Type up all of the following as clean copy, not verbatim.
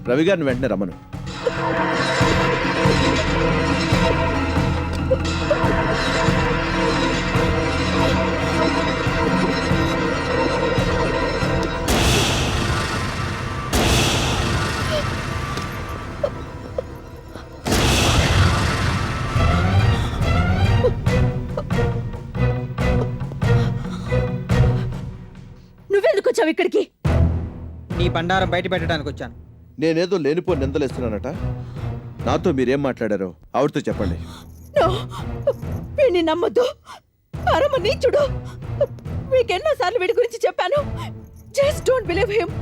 రవి గారిని వెంటనే రమ్మను. నువ్వెందుకు వచ్చావు ఇక్కడికి? నీ బండారం బయట పెట్టడానికి వచ్చాను. నేనేదో లేనిపో నిందలేస్తున్నానట. నాతో మీరేం మాట్లాడారో ఆవిడతో చెప్పండి. వీడిని నమ్మొద్దు, పరమ నీచుడు. మీకెన్నోసార్లు వీడి గురించి చెప్పాను. Just don't believe him.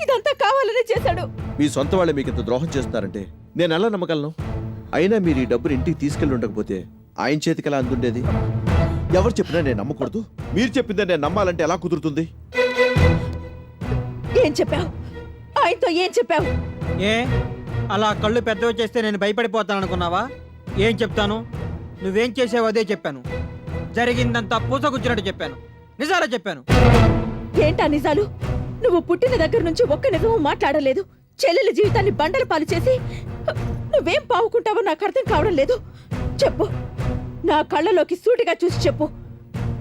ఇదంతా కావాలనే చేశాడు. మీ సొంత వాళ్ళే మీకు ఇంత ద్రోహం చేస్తున్నారంటే నేను ఎలా నమ్మగలను? అయినా మీరు ఈ డబ్బుని ఇంటికి తీసుకెళ్ళి ఉండకపోతే ఆయన చేతికి ఎలా అందుండేది? ఎవరు చెప్పినా నేను నమ్మకూడదు, మీరు చెప్పిందే నేను నమ్మాలంటే ఎలా కుదురుతుంది? ఏం చెప్పావు? ఆయనతో ఏం చెప్పావు? ఏ అలా కళ్ళు పెద్దవి చేస్తే నేను భయపడిపోతాను అనుకున్నావా? ఏం చెప్తాను? నువ్వేం చేసావు అదే చెప్పాను. జరిగిందంతా పూసగుచ్చినట్టు చెప్పాను. నిజాలే చెప్పాను. ఏంటా నిజాలు? నువ్వు పుట్టిన దగ్గర నుంచి ఒక్క నిజము మాట్లాడలేదు. చెల్లెల జీవితాన్ని బండల పాలు చేసి నువ్వేం పావుకుంటావో నాకు అర్థం కావడం లేదు. చెప్పు, నా కళ్ళలోకి సూటిగా చూసి చెప్పు.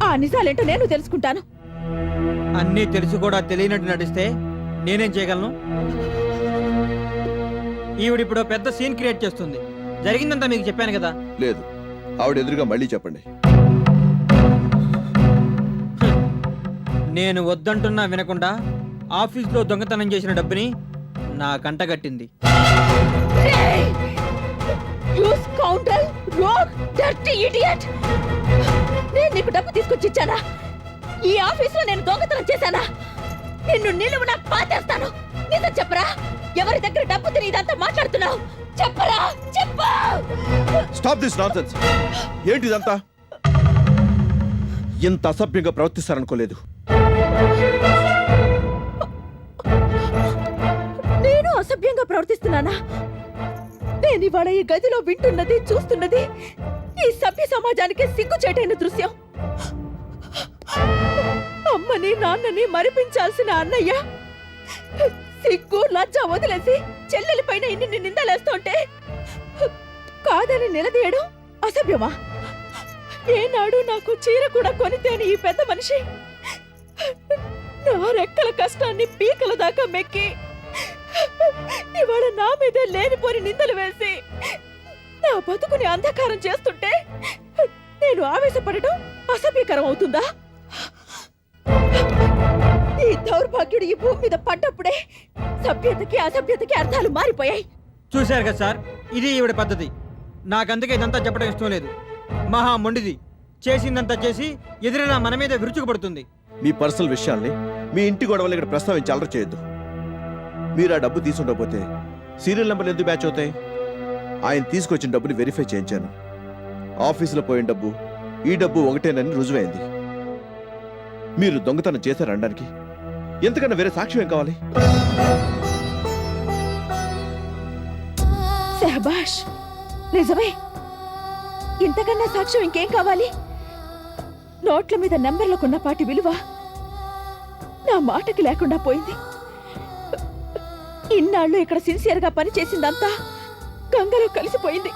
ఆ నిజాలేంటో నేను తెలుసుకుంటాను. అన్నీ తెలిసి కూడా తెలియనట్టు నడిస్తే నేనేం చేయగలను? ఈవిడిప్పుడు పెద్ద సీన్ క్రియేట్ చేస్తుంది. జరిగిందంతా మీకు చెప్పాను కదా. లేదు, ఆవిడ ఎదురుగా మళ్ళీ చెప్పండి. నేను వద్దంటున్నా వినకుండా ఆఫీస్లో దొంగతనం చేసిన డబ్బుని నా కంటగట్టింది. నేను నీకు డబ్బు తీసుకొచ్చి ఇచ్చానా? ఈ ఆఫీసులో నేను దొంగతనం చేశానా? నిన్ను నిలువునా పాతేస్తాను. నిజం చెప్పరా? ఎవరి దగ్గర డబ్బు తిని ఇదంతా మాట్లాడుతున్నావు? చెప్పరా, చెప్పు. Stop this nonsense. ఏంటి ఇదంతా? ఇంత అసభ్యంగా ప్రవర్తిస్తారనుకోలేదు. నేను అసభ్యంగా ప్రవర్తిస్తున్నానా? నేను ఇవాళ ఈ గదిలో వింటున్నది, చూస్తున్నది ఈ సభ్య సమాజానికి సిగ్గుచేటైన దృశ్యం. అమ్మని నాన్నని మరిపించాల్సిన అన్నయ్య సిగ్గు లజ్జ వదిలేసి చెల్లెలి పైన ఇన్ని నిందలేస్తుంటే కాదని నిలదీయడం అసభ్యమా? ఏనాడు నాకు చీర కూడా కొనితేని ఈ పెద్ద మనిషి నా రెక్కల కష్టాన్ని పీకల దాకా మెక్కి ఇవాళ నా మీదే లేనిపోని నిందలు వేసి నా బతుకుని అంధకారం చేస్తుంటే నేను ఆవేశపడడం అసభ్యకరం అవుతుందా? ఈ దౌర్భాగ్యుడు ఈ భూమి మీద పడ్డప్పుడే సభ్యతకి అసభ్యతకి అర్థాలు మారిపోయాయి. చూశారు కదా సార్, ఇది ఈవిడ పద్ధతి. నాకందుకే ఇదంతా చెప్పడం ఇష్టం లేదు. మహా మొండిది. చేసిందంతా చేసి ఎదురైనా మన మీద విరుచుకుపడుతుంది. మీ పర్సనల్ విషయాల్ని మీ ఇంటి గొడవలు ఇక్కడ ప్రస్తావించి అలర చేయొద్దు. మీరు ఆ డబ్బు తీసుండకపోతే సీరియల్ నెంబర్లు ఎందుకు మ్యాచ్ అవుతాయి? ఆయన తీసుకొచ్చిన డబ్బుని వెరిఫై చేయించాను. ఆఫీసులో పోయిన డబ్బు ఈ డబ్బు ఒకటేనని రుజువైంది. మీరు దొంగతనం చేశారనడానికి ఎంతకన్నా వేరే సాక్ష్యం ఏం కావాలి? శభాష్, నిజమే. ఇంతకన్నా సాక్ష్యం ఇంకేం కావాలి? నోట్ల మీద నెంబర్లకున్న పాటి విలువ నా మాటకి లేకుండా పోయింది. ఇన్నాళ్ళు ఇక్కడ సిన్సియర్గా పనిచేసిందంతా గంగలో కలిసిపోయింది.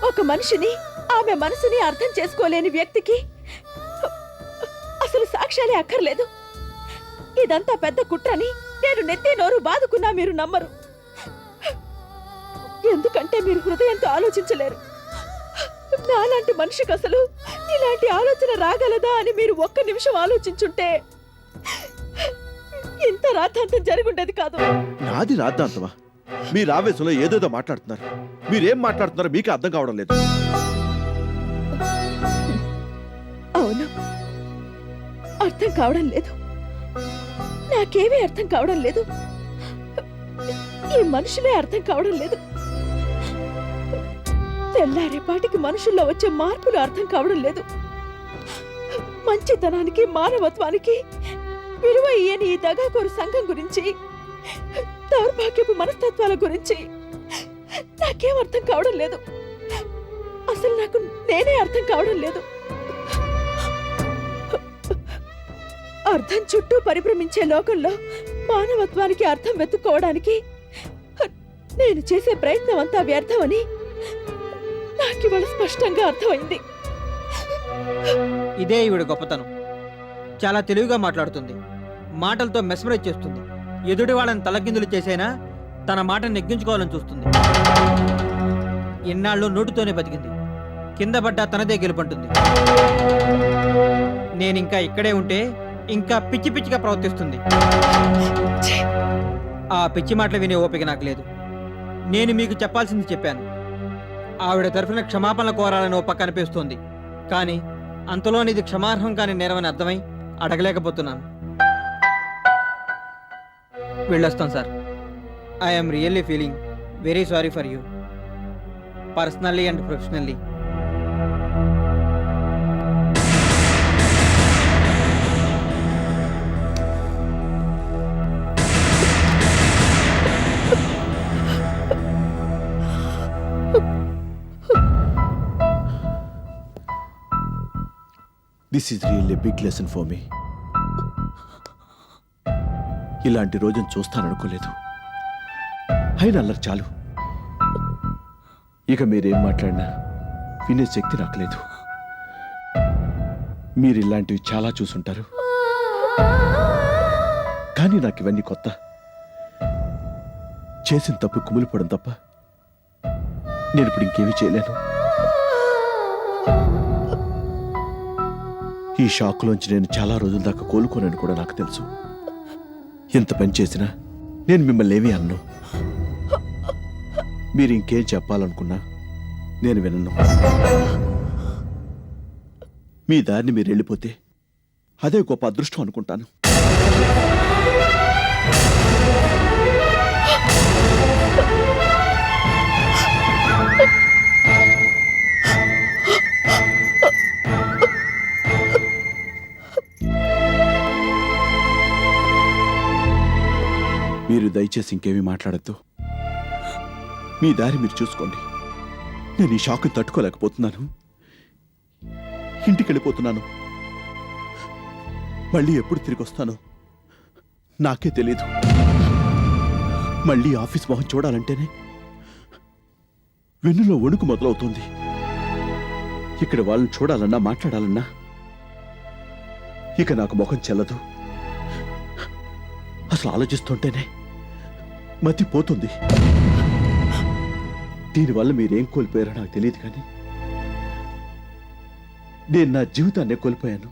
ఒక మనిషిని, ఆమె మనసుని అర్థం చేసుకోలేని వ్యక్తికి అసలు సాక్ష్యాలే అక్కర్లేదు. ఇదంతా పెద్ద కుట్రని నేను నెత్తి నోరు బాదుకున్నా మీరు నమ్మరు. ఎందుకంటే మీరు హృదయంతో ఆలోచించలేరు. నాలాంటి మనిషికి అసలు ఇలాంటి ఆలోచన రాగలదా అని మీరు ఒక్క నిమిషం ఆలోచించుంటే ఇంత రాద్ధాంతం జరుగుండేది కాదు. నాది రాద్ధాంతమా? మీరు ఆవేశంలో ఏదేదో మాట్లాడుతున్నారు. మీరేం మాట్లాడుతున్నారో మీకే అర్థం కావడం లేదు. అవును, అర్థం కావడం లేదు. నాకేమీ అర్థం కావడం లేదు. ఈ మనుషులే అర్థం కావడం లేదు. తెల్లారేపాటికి మనుషుల్లో వచ్చే మార్పులు అర్థం కావడం లేదు. మంచితనానికి, మానవత్వానికి విలువ ఇయ్యని ఈ దగాకోరు సంఘం గురించి, దౌర్భాగ్యపు మనస్తత్వాల గురించి నాకేం అర్థం కావడం లేదు. అసలు నాకు నేనే అర్థం కావడం లేదు. అర్థం చుట్టూ పరిభ్రమించే లోకంలో మానవత్వానికి అర్థం వెతుక్కోవడానికి నేను చేసే ప్రయత్నం అంతా వ్యర్థమని నాకు ఇవాళ స్పష్టంగా అర్థమైంది. ఇదే ఈవిడ గొప్పతనం. చాలా తెలివిగా మాట్లాడుతుంది, మాటలతో మెస్మరైజ్ చేస్తుంది. ఎదుటి వాళ్ళని తలకిందులు చేసైనా తన మాటను నెగ్గించుకోవాలని చూస్తుంది. ఇన్నాళ్ళు నోటితోనే బతికింది, కింద పడ్డా తనదే గెలుపంటుంది. నేనింకా ఇక్కడే ఉంటే ఇంకా పిచ్చి పిచ్చిగా ప్రవర్తిస్తుంది. ఆ పిచ్చి మాటలు వినే ఓపిక నాకు లేదు. నేను మీకు చెప్పాల్సింది చెప్పాను. ఆవిడ తరఫున క్షమాపణలు కోరాలని ఓ పక్క అనిపిస్తోంది, కానీ అంతలోని ఇది క్షమార్హం కాని నేరమని అర్థమై అడగలేకపోతున్నాను. వెళ్ళొస్తాను sir. I'm really feeling very sorry for you, personally and professionally. This is really big lesson for me. ఇలాంటి రోజును చూస్తాననుకోలేదు. అయినా అల్లరి చాలు. ఇక మీరేం మాట్లాడినా వినే శక్తి నాకు లేదు. మీరు ఇలాంటివి చాలా చూసుంటారు, కానీ నాకు ఇవన్నీ కొత్త. చేసిన తప్పు కుమిలిపోవడం తప్ప నేను ఇప్పుడు ఇంకేమీ చేయలేను. ఈ షాక్లోంచి నేను చాలా రోజుల దాకా కోలుకోనని కూడా నాకు తెలుసు. ఎంత పని చేసినా నేను మిమ్మల్ని ఏమీ అన్ను. మీరు ఇంకేం చెప్పాలనుకున్నా నేను వినను. మీ దారిని మీరు వెళ్ళిపోతే అదే గొప్ప అదృష్టం అనుకుంటాను. మీరు దయచేసి ఇంకేమీ మాట్లాడద్దు. మీ దారి మీరు చూసుకోండి. నేను ఈ షాక్ని తట్టుకోలేకపోతున్నాను. ఇంటికి వెళ్ళిపోతున్నాను. మళ్ళీ ఎప్పుడు తిరిగి వస్తానో నాకే తెలీదు. మళ్ళీ ఆఫీస్ మొహం చూడాలంటేనే వెన్నులో వణుకు మొదలవుతుంది. ఇక్కడ వాళ్ళని చూడాలన్నా మాట్లాడాలన్నా ఇక నాకు ముఖం చెల్లదు. అసలు ఆలోచిస్తుంటేనే మతిపోతుంది. దీనివల్ల మీరేం కోల్పోయారో నాకు తెలియదు, కానీ నేను నా జీవితాన్నే కోల్పోయాను.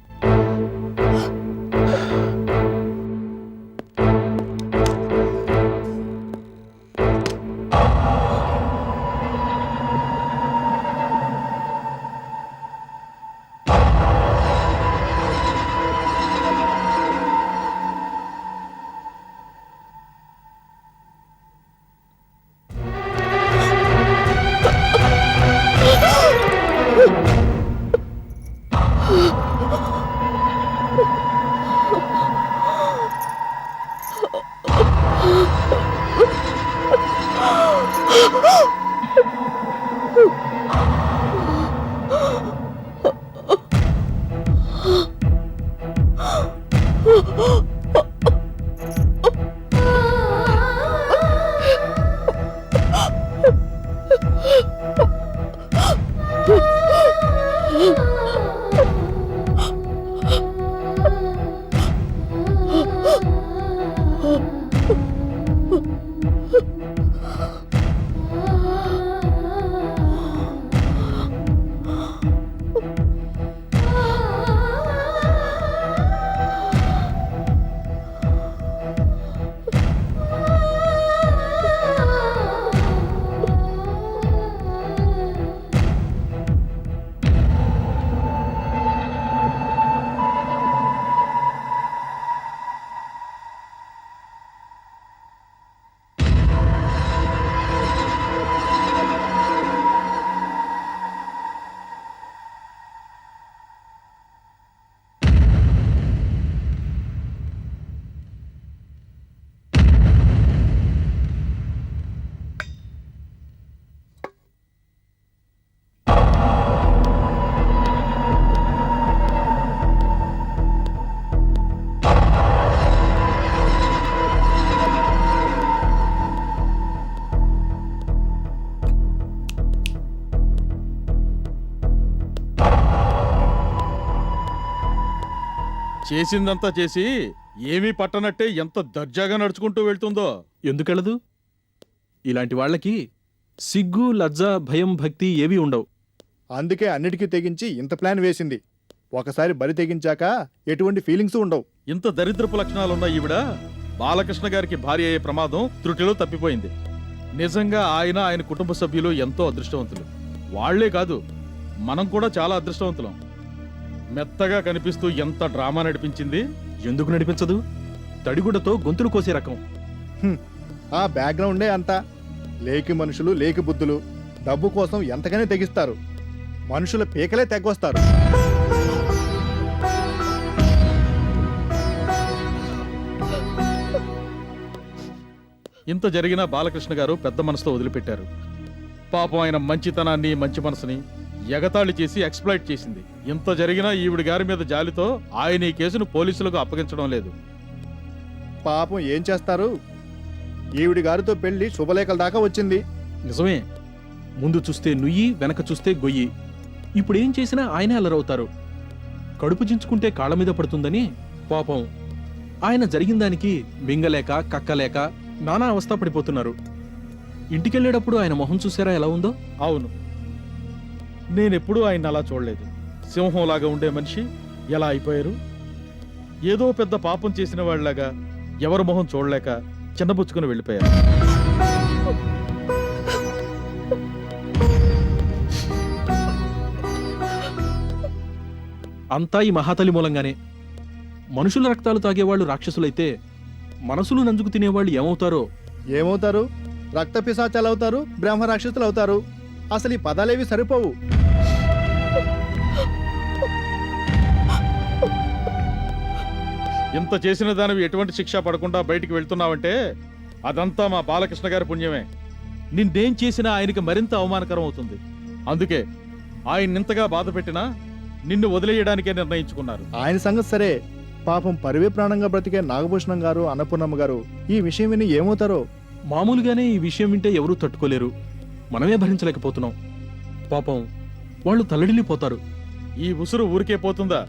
చేసిందంతా చేసి ఏమీ పట్టనట్టే ఎంత దర్జాగా నడుచుకుంటూ వెళ్తుందో. ఎందుకెళ్ళదు? ఇలాంటి వాళ్ళకి సిగ్గు, లజ్జ, భయం, భక్తి ఏవీ ఉండవు. అందుకే అన్నిటికీ తెగించి ఇంత ప్లాన్ వేసింది. ఒకసారి బరి తెగించాక ఎటువంటి ఫీలింగ్స్ ఉండవు. ఇంత దరిద్రపు లక్షణాలున్న ఈవిడ బాలకృష్ణ గారికి భార్య అయ్యే ప్రమాదం త్రుటిలో తప్పిపోయింది. నిజంగా ఆయన కుటుంబ సభ్యులు ఎంతో అదృష్టవంతులు. వాళ్లే కాదు, మనం కూడా చాలా అదృష్టవంతులం. మెత్తగా కనిపిస్తూ ఎంత డ్రామా నడిపించింది. ఎందుకు నడిపించదు? తడిగుడ్డతో గొంతులు కోసే రకం. ఆ బ్యాక్గ్రౌండే అంతా. లేకి మనుషులు, లేకి బుద్ధులు డబ్బు కోసం ఎంతగానే తెగిస్తారు. మనుషుల పీకలే తెగొస్తారు. ఇంత జరిగినా బాలకృష్ణ గారు పెద్ద మనసుతో వదిలిపెట్టారు. పాపం ఆయన మంచితనాన్ని, మంచి మనసుని ఎగతాళి చేసి ఎక్స్ప్లాయిట్ చేసింది. ఇంత జరిగినా ఈవిడ గారి మీద జాలితో ఆయన ఈ కేసును పోలీసులకు అప్పగించడం లేదు. పాపం ఏం చేస్తారు? ఈవిడి గారితో పెళ్లి శుభలేఖల దాకా వచ్చింది. నిజమే. ముందు చూస్తే నుయ్యి, వెనక చూస్తే గొయ్యి. ఇప్పుడేం చేసినా ఆయనే అల్లరవుతారు. కడుపు చించుకుంటే కాళ్ళ మీద పడుతుందని పాపం ఆయన జరిగిన దానికి మింగలేక, కక్కలేక నానా అవస్థ పడిపోతున్నారు. ఇంటికెళ్ళేటప్పుడు ఆయన మొహం చూసారా ఎలా ఉందో? అవును, నేనెప్పుడూ ఆయన అలా చూడలేదు. సింహంలాగా ఉండే మనిషి ఎలా అయిపోయారు? ఏదో పెద్ద పాపం చేసిన వాళ్ళలాగా ఎవరి మొహం చూడలేక చిన్నబుచ్చుకుని వెళ్ళిపోయారు. అంతా ఈ మహాతలి మూలంగానే. మనుషుల రక్తాలు తాగేవాళ్ళు రాక్షసులైతే మనసులు నంజుకు తినేవాళ్ళు ఏమవుతారో? ఏమవుతారు? రక్త పిశాచాలు అవుతారు, బ్రహ్మ రాక్షసులు అవుతారు. అసలు ఈ పదాలేవి సరిపోవు. ఇంత చేసిన దానివి ఎటువంటి శిక్ష పడకుండా బయటికి వెళ్తున్నావంటే అదంతా మా బాలకృష్ణ గారి పుణ్యమే. నిన్నేం చేసినా ఆయనకి మరింత అవమానకరం అవుతుంది. అందుకే ఆయన ఇంతగా బాధ పెట్టినా నిన్ను వదిలేయడానికే నిర్ణయించుకున్నారు. ఆయన సంగతి సరే, పాపం పరివే ప్రాణంగా బ్రతికే నాగభూషణం గారు, అన్నపూర్ణమ్మ గారు ఈ విషయం విని ఏమవుతారో? మామూలుగానే ఈ విషయం వింటే ఎవరూ తట్టుకోలేరు. మనమే భరించలేకపోతున్నాం. పాపం వాళ్ళు తల్లడిల్లిపోతారు. ఈ ఉసురు ఊరికే పోతుందా?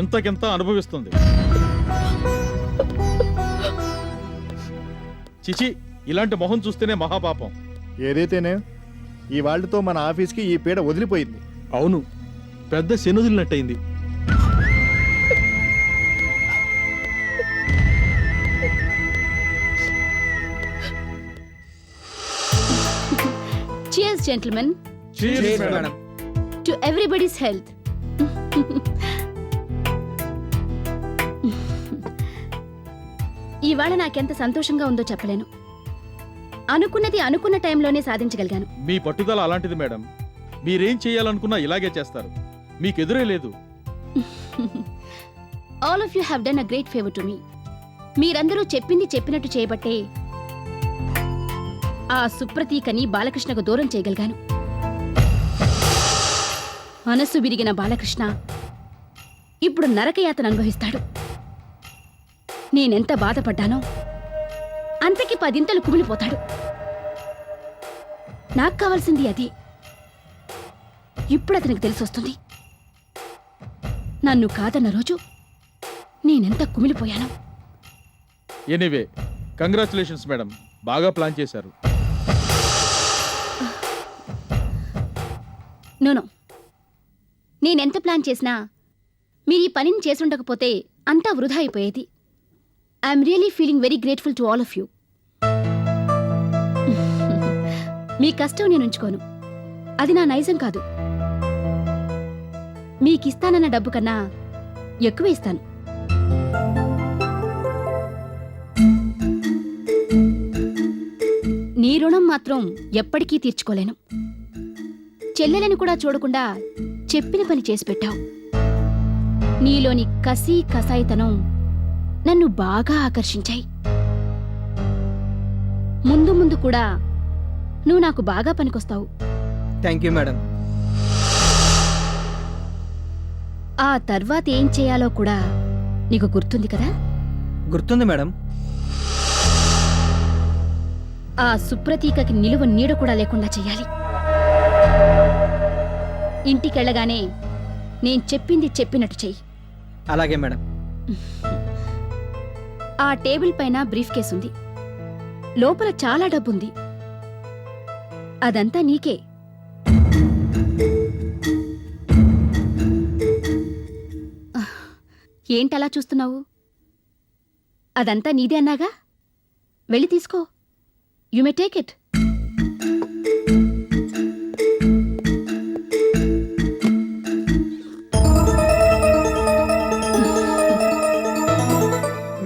ఇంతకింత అనుభవిస్తుంది. చిచి, ఇలాంటి మొహం చూస్తేనే మహాపాపం. ఏదైతేనే ఈ వాళ్ళతో మన ఆఫీస్కి ఈ పీడ వదిలిపోయింది. అవును, పెద్ద శనుదిలినట్టయింది. Cheers, gentlemen, Cheers, madam. to everybody's health. ఇవాళ నాకెంత సంతోషంగా ఉందో చెప్పలేను. అనుకున్నది అనుకున్న టైంలోనే సాధించగలిగాను. మీ పట్టుదల అలాంటిది మేడం. మీరేం చేయాలనుకున్నా ఇలాగే చేస్తారు. మీకెదురే లేదు. All of you have done a great favour to me. మీరందరూ చెప్పింది చెప్పినట్టు చేయబట్టే ఆ సుప్రతీకని బాలకృష్ణకు దూరం చేయగలిగాను. మనస్సు విరిగిన బాలకృష్ణ ఇప్పుడు నరకయాతన అనుభవిస్తాడు. నేనెంత బాధపడ్డానో అంతకి 10 కుమిలిపోతాడు. నాకు కావాల్సింది అదే. ఇప్పుడు అతనికి తెలిసొస్తుంది. నన్ను కాదన్న రోజు నేనెంత కుమిలిపోయాను. Anyway, congratulations madam. బాగా ప్లాన్ చేశారు. నోనో, నేనెంత ప్లాన్ చేసినా మీరు ఈ పనిని చేసుండకపోతే అంతా వృధా అయిపోయేది. I'm really feeling very grateful to all of you. మీ కష్టం నేను ఉంచుకోను. అది నా నైజం కాదు. మీకిస్తానన్న డబ్బు కన్నా ఎక్కువ ఇస్తాను. నీ రుణం మాత్రం ఎప్పటికీ తీర్చుకోలేను. చెల్లెలని కూడా చూడకుండా చెప్పిన పని చేసి పెట్టావు. నీలోని కసి కసాయితనం నన్ను బాగా ఆకర్షించాయి. ముందు ముందు కూడా నువ్వు నాకు బాగా పనికొస్తావు. Thank you madam. ఆ తర్వాత ఏం చేయాలో కూడా నీకు గుర్తుంది కదా? గుర్తుంది మేడం. ఆ సుప్రతీకకి నిలువ నీడ కూడా లేకుండా చెయ్యాలి. ఇంటికెళ్ళగానే నేను చెప్పింది చెప్పినట్టు చెయ్యి. అలాగే మేడం. ఆ టేబుల్ పైన బ్రీఫ్ కేస్ ఉంది. లోపల చాలా డబ్బుంది. అదంతా నీకే. ఏంటలా చూస్తున్నావు? అదంతా నీదే అన్నాగా, వెళ్ళి తీసుకో. You may take it.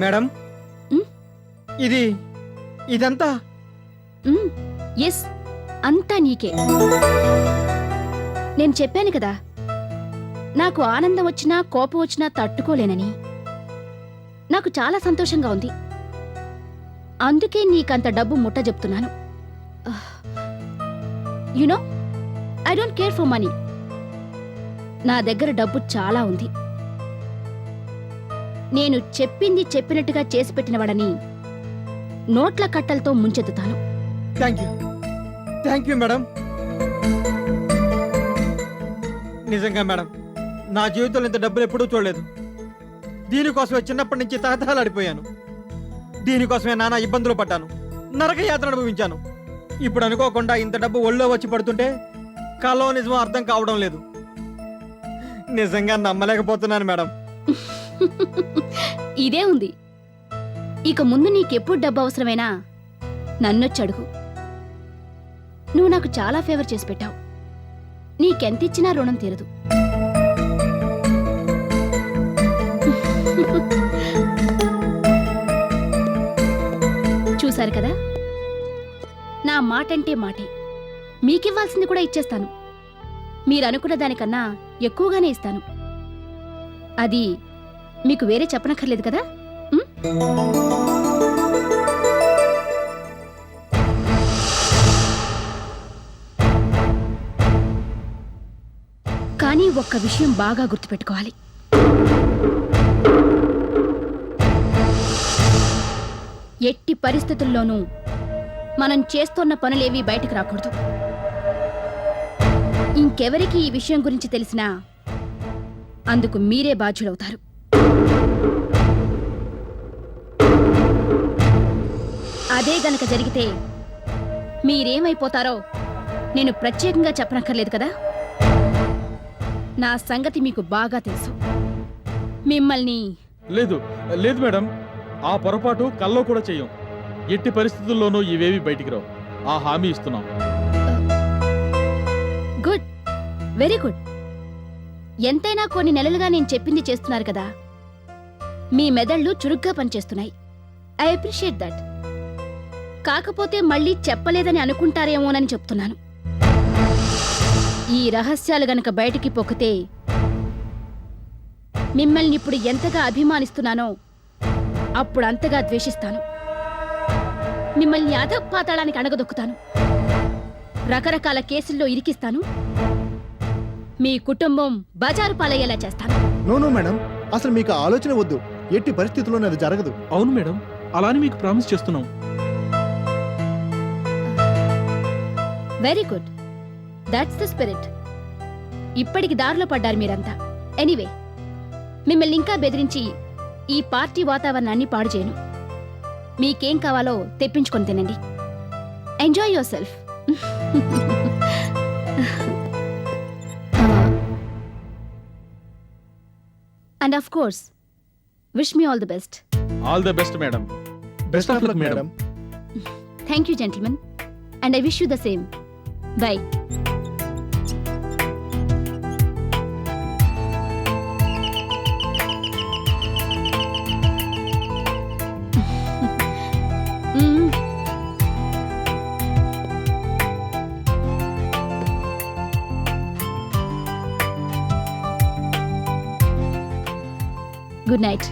Madam, um? ఇదంతా ఎస్, అంతా నీకే. నేను చెప్పాను కదా, నాకు ఆనందం వచ్చినా కోపం వచ్చినా తట్టుకోలేనని. నాకు చాలా సంతోషంగా ఉంది, అందుకే నీకంత డబ్బు ముట్ట చెప్తున్నాను. You know, I don't care for money. నా దగ్గర డబ్బు చాలా ఉంది. నేను చెప్పింది చెప్పినట్టుగా చేసి పెట్టినవాడని నోట్ల కట్టలతో ముంచెత్తుతాను. Thank you madam. నిజంగా మేడం, నా జీవితంలో ఇంత డబ్బులు ఎప్పుడూ చూడలేదు. దీనికోసమే చిన్నప్పటి నుంచి తహతహలాడిపోయాను. దీనికోసమే నానా ఇబ్బందులు పడ్డాను, నరక యాత్ర అనుభవించాను. ఇప్పుడు అనుకోకుండా ఇంత డబ్బు ఒళ్ళో వచ్చి పడుతుంటే కల్లో నిజమో అర్థం కావడం లేదు. నిజంగా నమ్మలేకపోతున్నాను మేడం. ఇదే ఉంది. ఇక ముందు నీకెప్పుడు డబ్బు అవసరమైనా నన్నొచ్చి అడుగు. నువ్వు నాకు చాలా ఫేవర్ చేసి పెట్టావు. నీకెంతిచ్చినా రుణం తీరదు. చూశారు కదా, నా మాటంటే మాటే. మీకివ్వాల్సింది కూడా ఇచ్చేస్తాను. మీరనుకున్న దానికన్నా ఎక్కువగానే ఇస్తాను. అది మీకు వేరే చెప్పనక్కర్లేదు కదా. ఉం? కానీ ఒక్క విషయం బాగా గుర్తుపెట్టుకోవాలి. ఎట్టి పరిస్థితుల్లోనూ మనం చేస్తున్న పనులేవీ బయటకు రాకూడదు. ఇంకెవరికి ఈ విషయం గురించి తెలిసినా అందుకు మీరే బాధ్యులవుతారు. అదే గనక జరిగితే మీరేమైపోతారో నేను ప్రత్యేకంగా చెప్పనక్కర్లేదు కదా. నా సంగతి మీకు బాగా తెలుసు. మిమ్మల్ని లేదు లేదు మేడం, ఆ పొరపాటు కల్లో కూడా చెయ్యం. ఎట్టి పరిస్థితుల్లోనూ ఇవేవి బయటికి రావు, ఆ హామీ ఇస్తున్నాం. Good, very good. ఎంతైనా కొన్ని నెలలుగా నేను చెప్పింది చేస్తున్నారు కదా. మీ మెదళ్ళు చురుగ్గా పనిచేస్తున్నాయి. I appreciate that. కాకపోతే మళ్ళీ చెప్పలేదని అనుకుంటారేమోనని చెప్తున్నాను. ఈ రహస్యాలు గనక బయటికి పొక్కితే మిమ్మల్ని ఇప్పుడు ఎంతగా అభిమానిస్తున్నానో అప్పుడు అంతగా ద్వేషిస్తాను. మిమ్మల్ని అధపాతాళానికి అణగదొక్కుతాను. రకరకాల కేసుల్లో ఇరికిస్తాను. మీ కుటుంబం బజారు పాలయ్యేలా చేస్తాను. నో మేడం, అసలు మీకు ఆ ఆలోచన వద్దు. ఎట్టి పరిస్థితుల్లోనే అది జరగదు. అవును మేడం, అలానే మీకు ప్రామిస్ చేస్తున్నాం. Very good, that's the spirit. ఇప్పటికి దారిలో పడ్డారు మీరంతా. ఎనీవే, మిమ్మల్ని ఇంకా బెదిరించి ఈ పార్టీ వాతావరణాన్ని పాడు చేయను. మీకేం కావాలో తెప్పించుకొని తినండి. Enjoy yourself. And of course, wish me all the best. All the best madam. Best of luck madam. Thank you gentlemen, and I wish you the same. Bye. Good night.